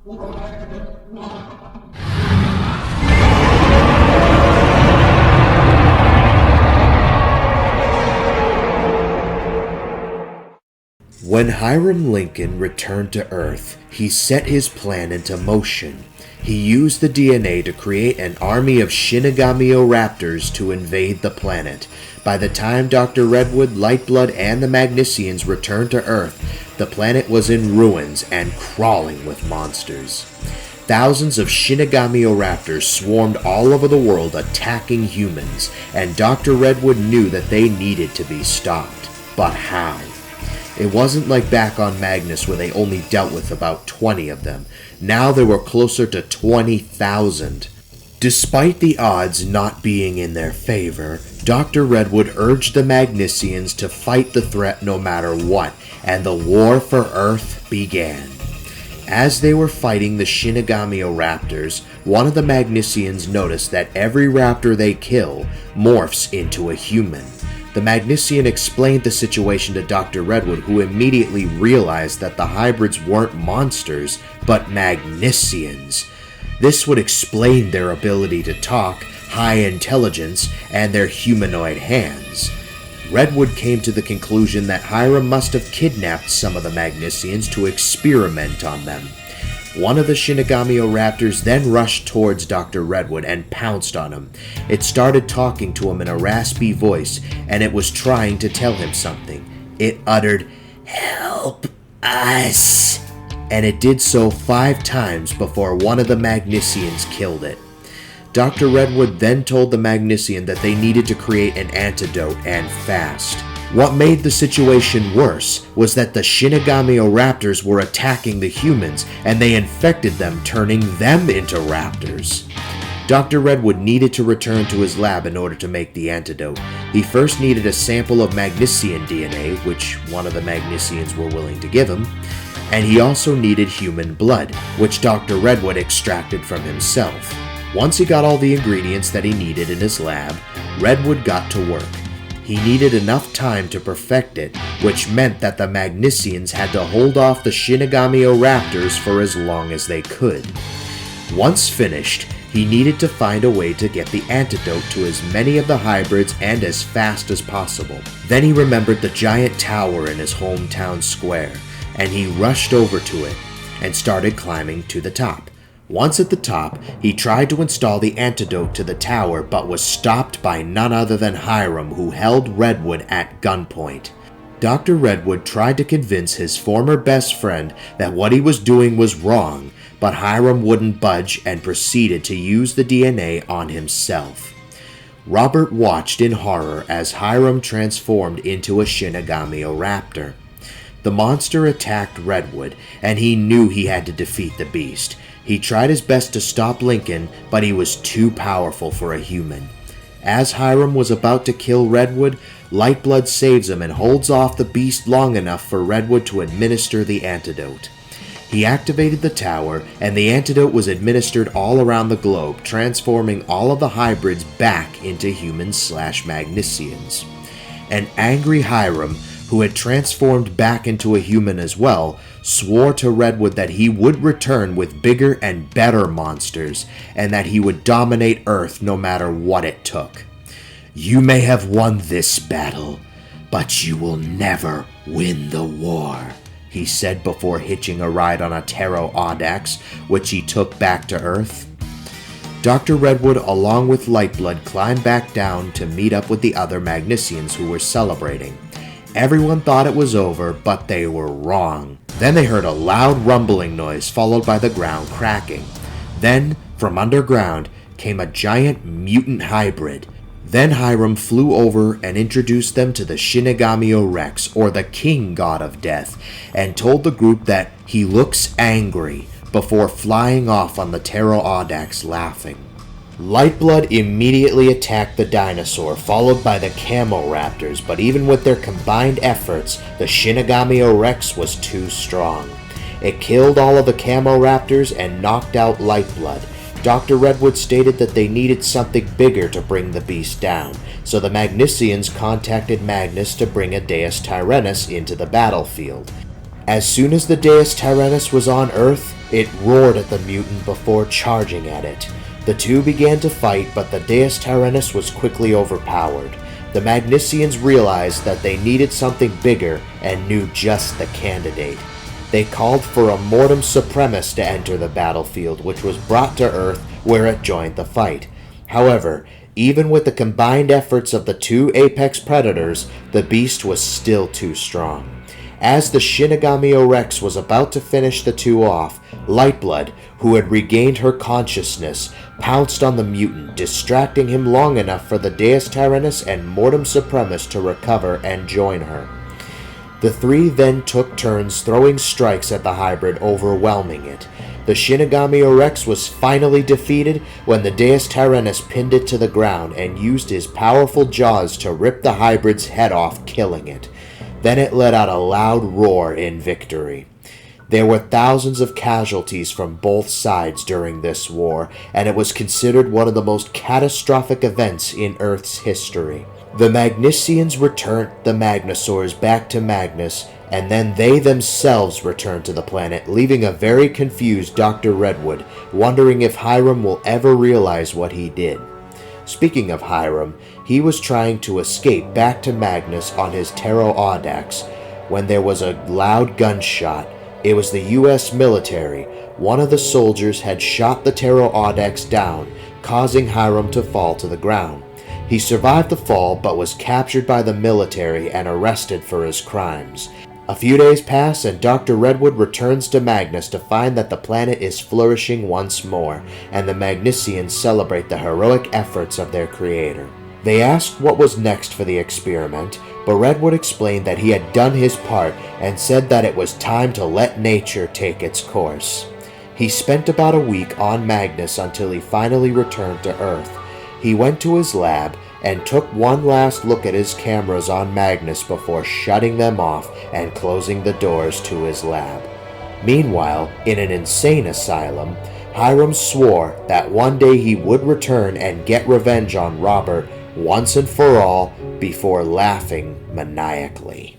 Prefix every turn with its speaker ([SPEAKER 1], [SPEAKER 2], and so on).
[SPEAKER 1] When Hiram Lincoln returned to Earth, he set his plan into motion. He used the DNA to create an army of Shinigamioraptors to invade the planet. By the time Dr. Redwood, Lightblood, and the Magnusians returned to Earth, the planet was in ruins and crawling with monsters. Thousands of Shinigamioraptors swarmed all over the world attacking humans, and Dr. Redwood knew that they needed to be stopped. But how? It wasn't like back on Magnus where they only dealt with about 20 of them. Now there were closer to 20,000. Despite the odds not being in their favor, Dr. Redwood urged the Magnusians to fight the threat no matter what, and the war for Earth began. As they were fighting the Shinigamioraptors, one of the Magnusians noticed that every raptor they kill morphs into a human. The Magnusian explained the situation to Dr. Redwood, who immediately realized that the hybrids weren't monsters, but Magnusians. This would explain their ability to talk, high intelligence, and their humanoid hands. Redwood came to the conclusion that Hiram must have kidnapped some of the Magnusians to experiment on them. One of the Shinigamioraptors then rushed towards Dr. Redwood and pounced on him. It started talking to him in a raspy voice, and it was trying to tell him something. It uttered, "Help us!" and it did so 5 times before one of the Magnusians killed it. Dr. Redwood then told the Magnusian that they needed to create an antidote, and fast. What made the situation worse was that the Shinigamioraptors were attacking the humans, and they infected them, turning them into raptors. Dr. Redwood needed to return to his lab in order to make the antidote. He first needed a sample of Magnusian DNA, which one of the Magnusians were willing to give him, and he also needed human blood, which Dr. Redwood extracted from himself. Once he got all the ingredients that he needed in his lab, Redwood got to work. He needed enough time to perfect it, which meant that the Magnusians had to hold off the Shinigamioraptors for as long as they could. Once finished, he needed to find a way to get the antidote to as many of the hybrids and as fast as possible. Then he remembered the giant tower in his hometown square, and he rushed over to it and started climbing to the top. Once at the top, he tried to install the antidote to the tower, but was stopped by none other than Hiram, who held Redwood at gunpoint. Dr. Redwood tried to convince his former best friend that what he was doing was wrong, but Hiram wouldn't budge and proceeded to use the DNA on himself. Robert watched in horror as Hiram transformed into a Shinigamioraptor. The monster attacked Redwood, and he knew he had to defeat the beast. He tried his best to stop Lincoln, but he was too powerful for a human. As Hiram was about to kill Redwood, Lightblood saves him and holds off the beast long enough for Redwood to administer the antidote. He activated the tower, and the antidote was administered all around the globe, transforming all of the hybrids back into humans/Magnusians. An angry Hiram, who had transformed back into a human as well, swore to Redwood that he would return with bigger and better monsters, and that he would dominate Earth no matter what it took. "You may have won this battle, but you will never win the war," he said before hitching a ride on a pterodactyl, which he took back to Earth. Dr. Redwood, along with Lightblood, climbed back down to meet up with the other Magnusians who were celebrating. Everyone thought it was over, but they were wrong. Then they heard a loud rumbling noise followed by the ground cracking. Then, from underground, came a giant mutant hybrid. Then Hiram flew over and introduced them to the Shinigamioraptors, or the king god of death, and told the group that he looks angry, before flying off on the pterodactyl laughing. Lightblood immediately attacked the dinosaur, followed by the Camoraptors, but even with their combined efforts, the Shinigamioraptors was too strong. It killed all of the Camoraptors and knocked out Lightblood. Dr. Redwood stated that they needed something bigger to bring the beast down, so the Magnusians contacted Magnus to bring a Deus Tyrannus into the battlefield. As soon as the Deus Tyrannus was on Earth, it roared at the mutant before charging at it. The two began to fight, but the Deus Tyrannus was quickly overpowered. The Magnusians realized that they needed something bigger and knew just the candidate. They called for a Mortem Supremus to enter the battlefield, which was brought to Earth where it joined the fight. However, even with the combined efforts of the two apex predators, the beast was still too strong. As the Shinigamioraptors was about to finish the two off, Lightblood, who had regained her consciousness, pounced on the mutant, distracting him long enough for the Deus Tyrannus and Mortem Supremus to recover and join her. The three then took turns throwing strikes at the hybrid, overwhelming it. The Shinigamioraptors was finally defeated when the Deus Tyrannus pinned it to the ground and used his powerful jaws to rip the hybrid's head off, killing it. Then it let out a loud roar in victory. There were thousands of casualties from both sides during this war, and it was considered one of the most catastrophic events in Earth's history. The Magnusians returned the Magnusaurs back to Magnus, and then they themselves returned to the planet, leaving a very confused Dr. Redwood, wondering if Hiram will ever realize what he did. Speaking of Hiram, he was trying to escape back to Magnus on his pterodactyl when there was a loud gunshot. It was the U.S. military. One of the soldiers had shot the pterodactyl down, causing Hiram to fall to the ground. He survived the fall but was captured by the military and arrested for his crimes. A few days pass and Dr. Redwood returns to Magnus to find that the planet is flourishing once more, and the Magnusians celebrate the heroic efforts of their creator. They asked what was next for the experiment, but Redwood explained that he had done his part and said that it was time to let nature take its course. He spent about a week on Magnus until he finally returned to Earth. He went to his lab and took one last look at his cameras on Magnus before shutting them off and closing the doors to his lab. Meanwhile, in an insane asylum, Hiram swore that one day he would return and get revenge on Robert once and for all before laughing maniacally.